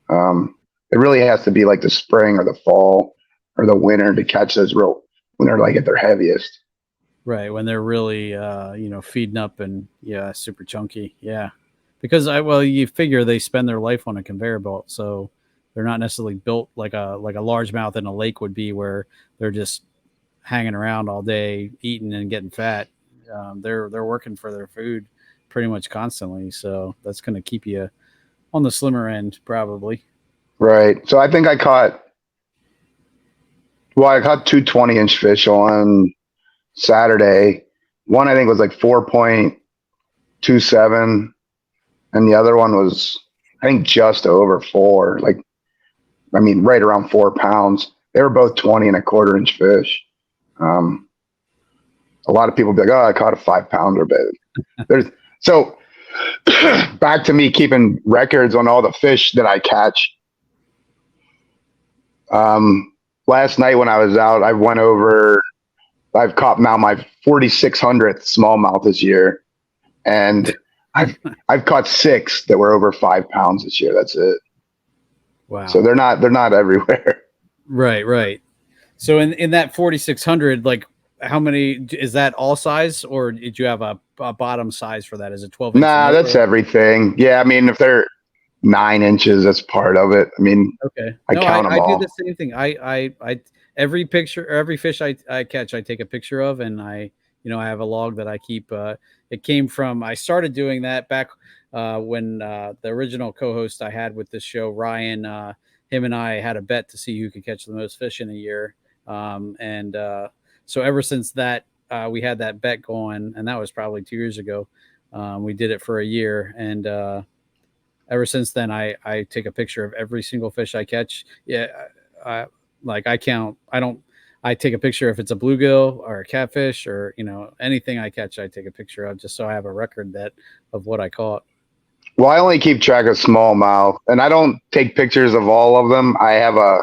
It really has to be like the spring or the fall or the winter to catch those when they're like at their heaviest.
Right, when they're really feeding up and super chunky. Yeah. Because you figure they spend their life on a conveyor belt, so they're not necessarily built like a largemouth in a lake would be, where they're just hanging around all day eating and getting fat. They're working for their food pretty much constantly, so that's going to keep you on the slimmer end probably.
Right. So I think I caught 2 20-inch fish on Saturday. One I think was like 4.27, and the other one was I think just over 4. Like, I mean, right around 4 pounds. They were both 20 and a quarter inch fish. A lot of people be like, "Oh, I caught a 5 pounder," but so back to me keeping records on all the fish that I catch. Last night when I was out, I've caught now my 4,600th smallmouth this year, and I've caught 6 that were over 5 pounds this year. That's it.
Wow.
So they're not everywhere.
Right. So in that 4,600, like, how many is that? All size, or did you have a bottom size for that? Is it 12 inch?
Nah, that's everything. Yeah, I mean, if they're 9 inches, that's part of it. I mean,
okay.
I count them
I
all.
do the same thing. I every fish I catch, I take a picture of, and I have a log that I keep. It came from, I started doing that back when the original co-host I had with this show, Ryan, him and I had a bet to see who could catch the most fish in a year. So ever since that, we had that bet going, and that was probably 2 years ago. We did it for a year, and ever since then, I take a picture of every single fish I catch. Yeah, I count. I take a picture if it's a bluegill or a catfish or anything I catch. I take a picture of, just so I have a record of what I caught.
Well, I only keep track of smallmouth, and I don't take pictures of all of them. I have a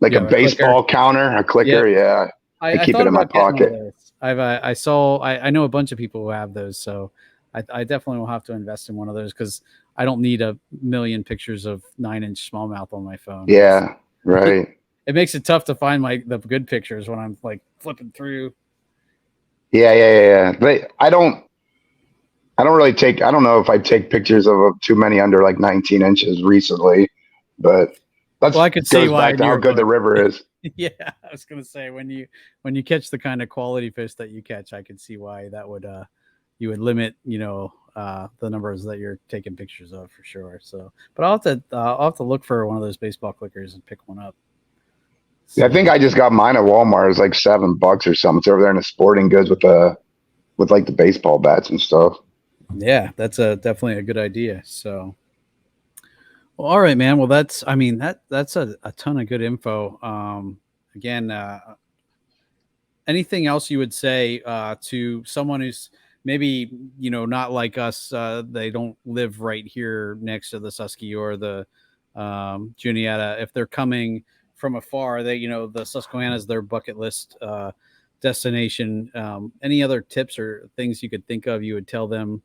baseball counter, a clicker. Yep. Yeah, I keep it in my pocket.
I know a bunch of people who have those, so I definitely will have to invest in one of those, because I don't need a million pictures of 9-inch smallmouth on my phone.
Yeah, right.
It makes it tough to find the good pictures when I'm like flipping through.
Yeah. But I don't really take. I don't know if I take pictures of too many under like 19 inches recently, but
I could see
goes back to how good the river is.
Yeah, I was gonna say, when you catch the kind of quality fish that you catch, I could see why that would you would limit the numbers that you're taking pictures of, for sure. So, but I'll have to look for one of those baseball clickers and pick one up.
So, yeah, I think I just got mine at Walmart. It was like $7 or something. It's over there in the sporting goods with like the baseball bats and stuff.
Yeah, that's definitely a good idea. So, well, all right, man. Well, that's a ton of good info. Again, anything else you would say to someone who's maybe not like us? They don't live right here next to the Susky or the Juniata. If they're coming from afar, they the Susquehanna is their bucket list destination. Any other tips or things you could think of you would tell them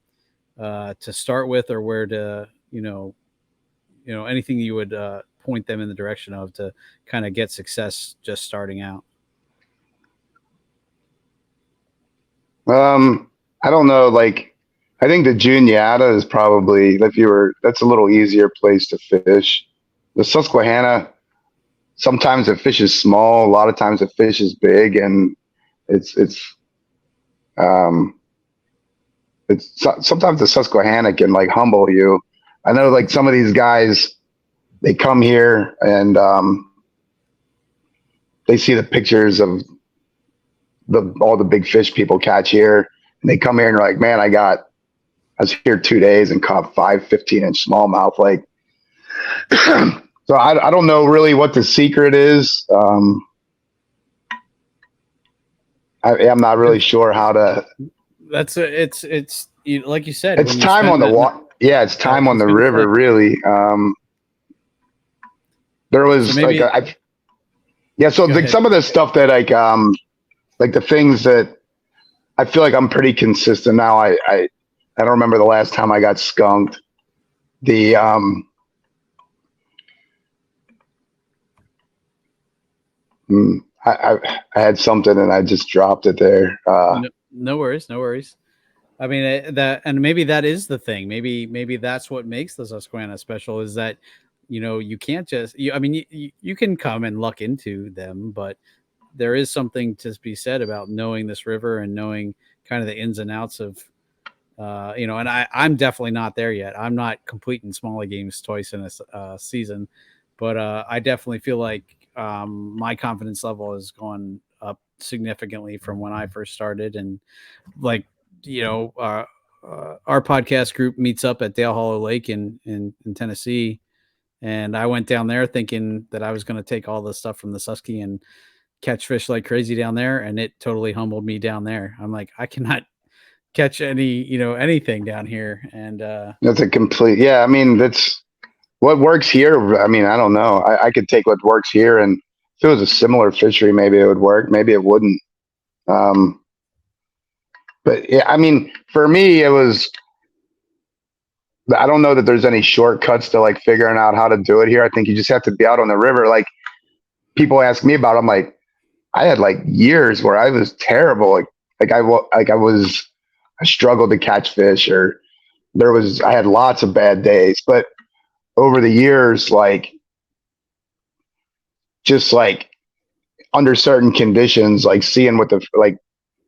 to start with, or where to anything you would point them in the direction of to kind of get success just starting out?
I don't know. Like, I think the Juniata is probably, that's a little easier place to fish. The Susquehanna, sometimes the fish is small. A lot of times the fish is big, and sometimes the Susquehanna can like humble you. I know, like, some of these guys, they come here and they see the pictures of all the big fish people catch here, and they come here and they're like, "Man, I was here 2 days and caught 5 15-inch smallmouth." Like, so I don't know really what the secret is. I'm not really sure how to.
It's like you said,
it's time on the water. Yeah, it's time on the river, really. There was so maybe, like so like some of the stuff that like the things that I feel like I'm pretty consistent now. I don't remember the last time I got skunked. The I had something and I just dropped it there.
No, no worries, no worries. I mean that, and maybe that is the thing. Maybe that's what makes the Susquehanna special is that you can't just. I mean, you can come and luck into them, but there is something to be said about knowing this river and knowing kind of the ins and outs of and I'm definitely not there yet. I'm not completing smaller games twice in a season, but I definitely feel like my confidence level has gone up significantly from when I first started. And like, you know, our podcast group meets up at Dale Hollow Lake in Tennessee. And I went down there thinking that I was going to take all the stuff from the Susky and catch fish like crazy down there. And it totally humbled me down there. I'm like, I cannot catch anything down here. And
That's a complete, yeah. I mean, that's what works here. I mean, I don't know. I could take what works here, and if it was a similar fishery, maybe it would work. Maybe it wouldn't. Um, but yeah, I mean, for me, it was. I don't know that there's any shortcuts to like figuring out how to do it here. I think you just have to be out on the river. Like people ask me about, it, I'm like, I had like years where I was terrible. I struggled to catch fish, or I had lots of bad days. But over the years, like just like under certain conditions, like seeing what the like,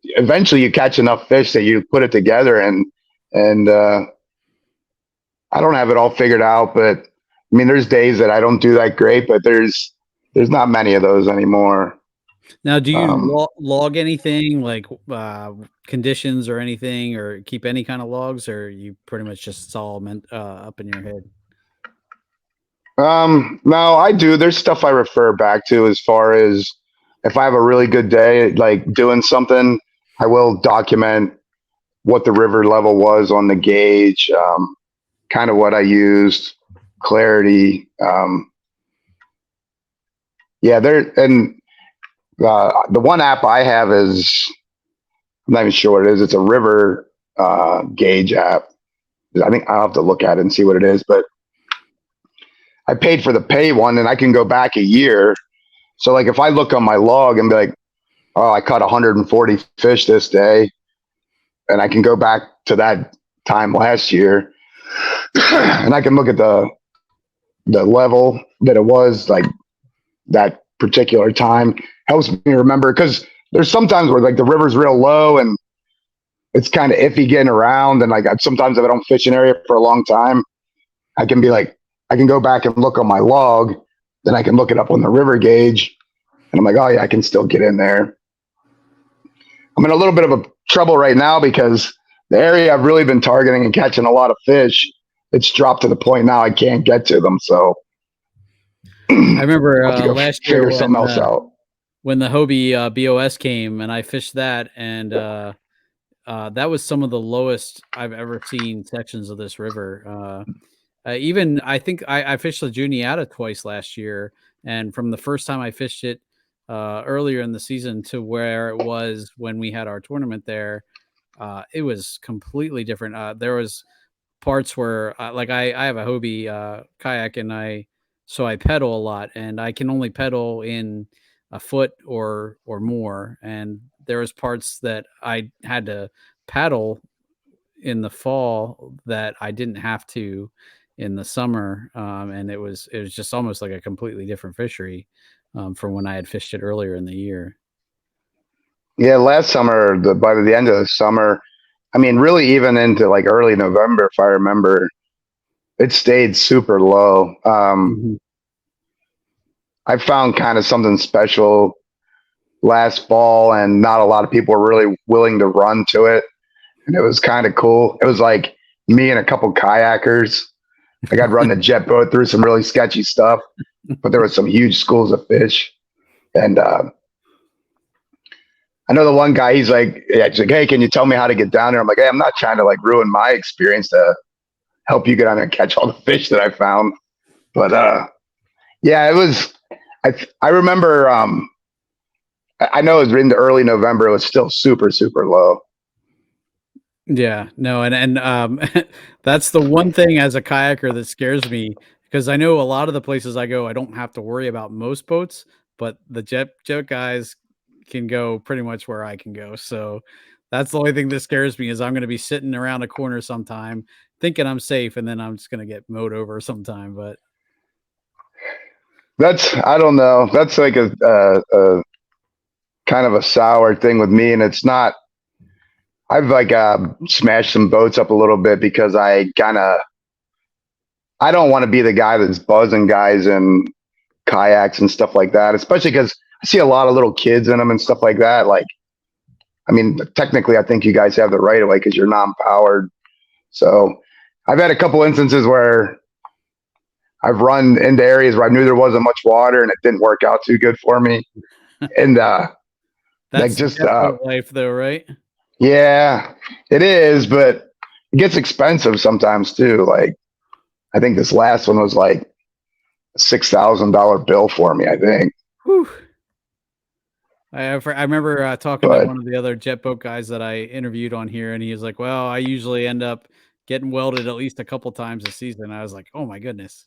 eventually you catch enough fish that you put it together, and I don't have it all figured out, but I mean, there's days that I don't do that great, but there's not many of those anymore.
now, do you
Um,
log anything like conditions or anything, or keep any kind of logs, or you pretty much just it's all meant up in your head?
no, I do. There's stuff I refer back to as far as if I have a really good day, like doing something, I will document what the river level was on the gauge, kind of what I used, clarity. Yeah, there and the one app I have is I'm not even sure what it is. It's a river gauge app. I think I'll have to look at it and see what it is. But I paid for the pay one, and I can go back a year. So like if I look on my log and be like, oh, I caught 140 fish this day, and I can go back to that time last year, and I can look at the level that it was like that particular time. Helps me remember because there's sometimes where like the river's real low and it's kind of iffy getting around, and like sometimes if I don't fish an area for a long time, I can be like, I can go back and look on my log, then I can look it up on the river gauge, and I'm like, oh yeah, I can still get in there. I'm in a little bit of a trouble right now because the area I've really been targeting and catching a lot of fish, it's dropped to the point now I can't get to them. So
I remember
I'll have to go
last year
figure something else out.
when the Hobie BOS came and I fished that, and that was some of the lowest I've ever seen sections of this river. Even I think I fished the Juniata twice last year, and from the first time I fished it earlier in the season to where it was when we had our tournament there, it was completely different. There was parts where like I have a Hobie kayak, and I pedal a lot, and I can only pedal in a foot or more, and there was parts that I had to paddle in the fall that I didn't have to in the summer, and it was just almost like a completely different fishery from when I had fished it earlier in the year.
Yeah, last summer, by the end of the summer, I mean, really even into like early November, if I remember, it stayed super low.
Mhm.
I found kind of something special last fall, and not a lot of people were really willing to run to it. And it was kind of cool. It was like me and a couple kayakers. Like I'd run the jet boat through some really sketchy stuff, but there was some huge schools of fish. And I know the one guy, yeah, he's like, hey, can you tell me how to get down there? I'm like, hey, I'm not trying to like ruin my experience to help you get on there and catch all the fish that I found. But yeah, it was. I remember. I know it was in the early November. It was still super super low.
Yeah, no, and that's the one thing as a kayaker that scares me, because I know a lot of the places I go, I don't have to worry about most boats, but the jet guys can go pretty much where I can go. So that's the only thing that scares me is I'm going to be sitting around a corner sometime thinking I'm safe, and then I'm just going to get mowed over sometime. But
I don't know. That's like a kind of a sour thing with me, and it's not. I've like smashed some boats up a little bit because I don't want to be the guy that's buzzing guys in kayaks and stuff like that, especially because I see a lot of little kids in them and stuff like that. Like, I mean, technically, I think you guys have the right of way because you're non-powered. So I've had a couple instances where I've run into areas where I knew there wasn't much water and it didn't work out too good for me. And like
that's
just
life, though, right?
yeah, it is, but it gets expensive sometimes too. Like I think this last one was like $6,000 bill for me, I think.
Whew. I remember talking to
But
one of the other jet boat guys that I interviewed on here, and he was like, "Well, I usually end up getting welded at least a couple times a season." I was like, "Oh my goodness."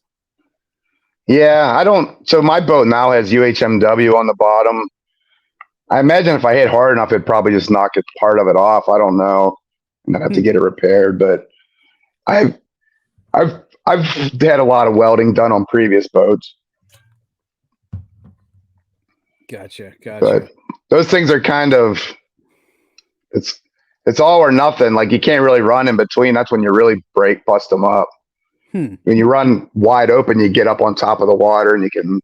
yeah, I don't. So my boat now has UHMW on the bottom. I imagine if I hit hard enough, it'd probably just knock it part of it off. I don't know, and I'd have to get it repaired. But I've I've had a lot of welding done on previous boats.
Gotcha.
But those things are kind of it's it's all or nothing. Like you can't really run in between. That's when you really bust them up. When you run wide open, you get up on top of the water and you can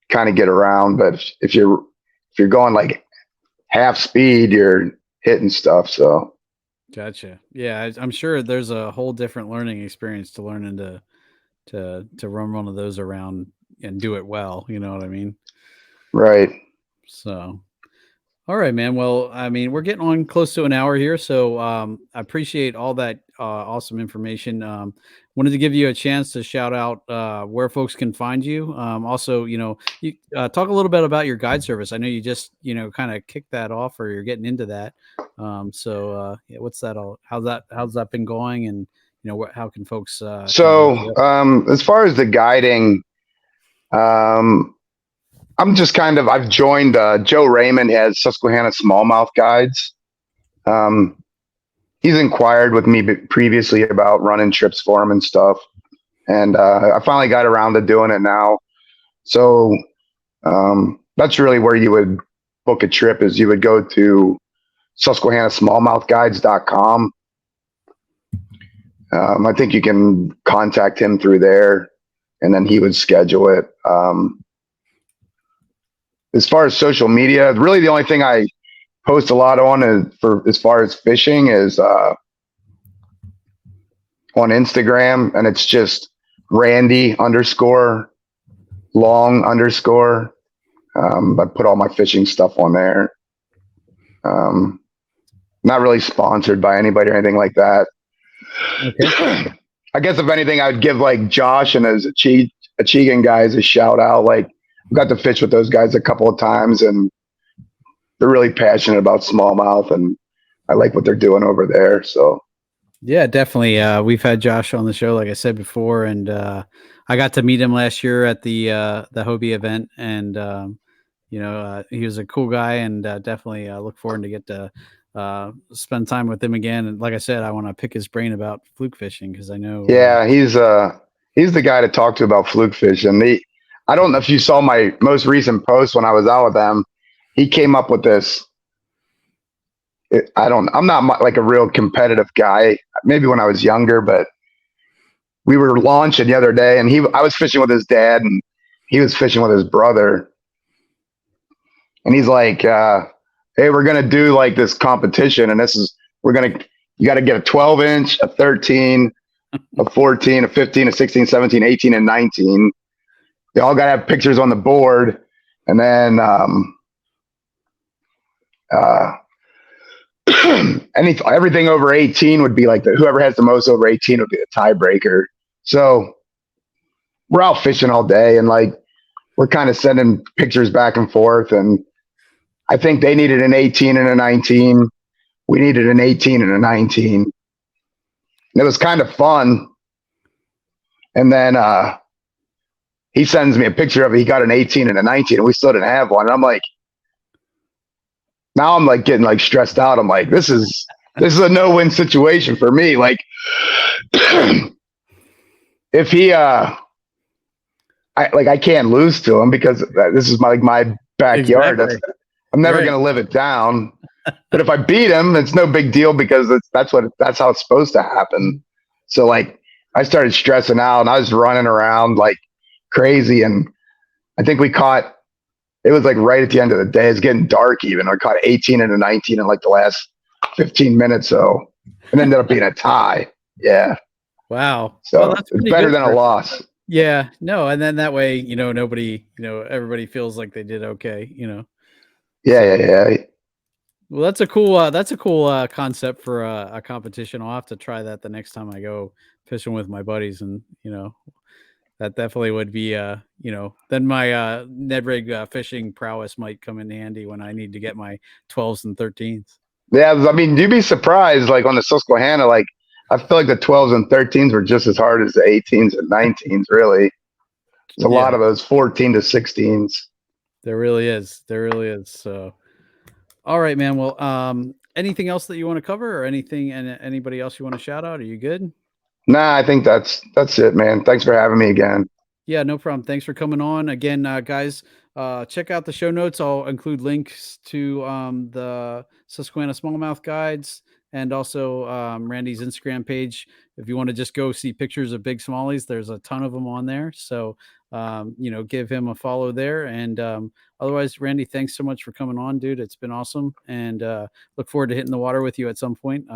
kind of get around. But if you're going like half speed, you're hitting stuff. So
Gotcha. Yeah, I'm sure there's a whole different learning experience to learning to run one of those around and do it well. You know what I mean?
right.
So, all right, man. Well, I mean, we're getting on close to an hour here, so I appreciate all that awesome information. Wanted to give you a chance to shout out where folks can find you. Also, you talk a little bit about your guide service. I know you just kind of kicked that off, or you're getting into that. Yeah, what's that all? How's that been going? And how can folks kind of look you up?
As far as the guiding, um, I'm just I've joined Joe Raymond has Susquehanna Smallmouth Guides. He's inquired with me previously about running trips for him and stuff. And I finally got around to doing it now. So that's really where you would book a trip is you would go to SusquehannaSmallmouthGuides.com. I think you can contact him through there and then he would schedule it. As far as social media, really the only thing I post a lot on as far as fishing is on Instagram, and it's just Randy_long_. I put all my fishing stuff on there. Not really sponsored by anybody or anything like that. Okay. I guess if anything, I would give like Josh and his Achigan guys a shout out. Like I've got to fish with those guys a couple of times, and they're really passionate about smallmouth, and I like what they're doing over there. So
yeah, definitely. We've had Josh on the show, like I said before, and I got to meet him last year at the Hobie event, and he was a cool guy, and definitely look forward to get to spend time with him again. And like I said, I want to pick his brain about fluke fishing because I know.
Yeah, he's the guy to talk to about fluke fishing. I don't know if you saw my most recent post when I was out with them. He came up with this. I'm not like a real competitive guy. Maybe when I was younger, but we were launching the other day, and I was fishing with his dad, and he was fishing with his brother. And he's like, "Hey, we're gonna do like this competition, and you got to get a 12-inch, a 13, a 14, a 15, a 16, 17, 18, and 19. They all got to have pictures on the board, and then everything over 18 would be like whoever has the most over 18 would be the tiebreaker. So we're out fishing all day, and like we're kind of sending pictures back and forth. And I think they needed an 18 and a 19. We needed an 18 and a 19. And it was kind of fun. And then he sends me a picture of it. He got an 18 and a 19, and we still didn't have one. And I'm like, now I'm like getting like stressed out. I'm like, this is a no-win situation for me. Like, if he I can't lose to him because this is my backyard.
Exactly.
I'm never
Right.
gonna live it down. But if I beat him, it's no big deal because that's how it's supposed to happen. So like I started stressing out and I was running around like crazy, and I think we caught, it was like right at the end of the day. It's getting dark even. I caught 18 and a 19 in like the last 15 minutes. So it ended up being a tie. Yeah.
Wow.
So
Well, that's
it's
pretty
better
good
than a loss.
Yeah, no, and then that way, nobody, everybody feels like they did okay,
Yeah,
So,
yeah.
well, that's a cool concept for a competition. I'll have to try that the next time I go fishing with my buddies, and that definitely would be then my Ned rig fishing prowess might come in handy when I need to get my 12s and 13s.
Yeah, I mean, you'd be surprised, like on the Susquehanna, like I feel like the 12s and 13s were just as hard as the 18s and 19s, really. It's a lot of those 14 to 16s.
There really is. There really is. So, all right, man. Well, anything else that you want to cover, or anything, and anybody else you want to shout out? Are you good?
Nah, I think that's it, man. Thanks for having me again.
Yeah, no problem. Thanks for coming on again, guys. Check out the show notes. I'll include links to the Susquehanna Smallmouth guides and also Randy's Instagram page. If you want to just go see pictures of big smallies, there's a ton of them on there. So, give him a follow there. And otherwise, Randy, thanks so much for coming on, dude. It's been awesome. And look forward to hitting the water with you at some point.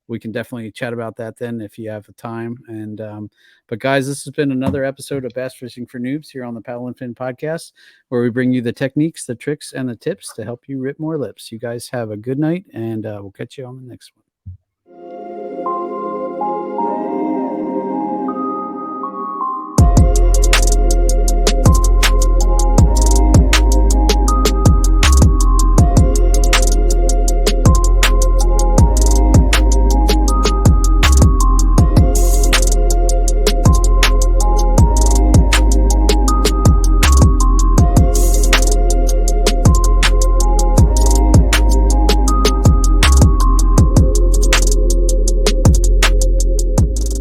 We can definitely chat about that then if you have the time. And but guys, this has been another episode of Bass Fishing for Noobs here on the Paddle and Fin podcast, where we bring you the techniques, the tricks, and the tips to help you rip more lips. You guys have a good night, and we'll catch you on the next one.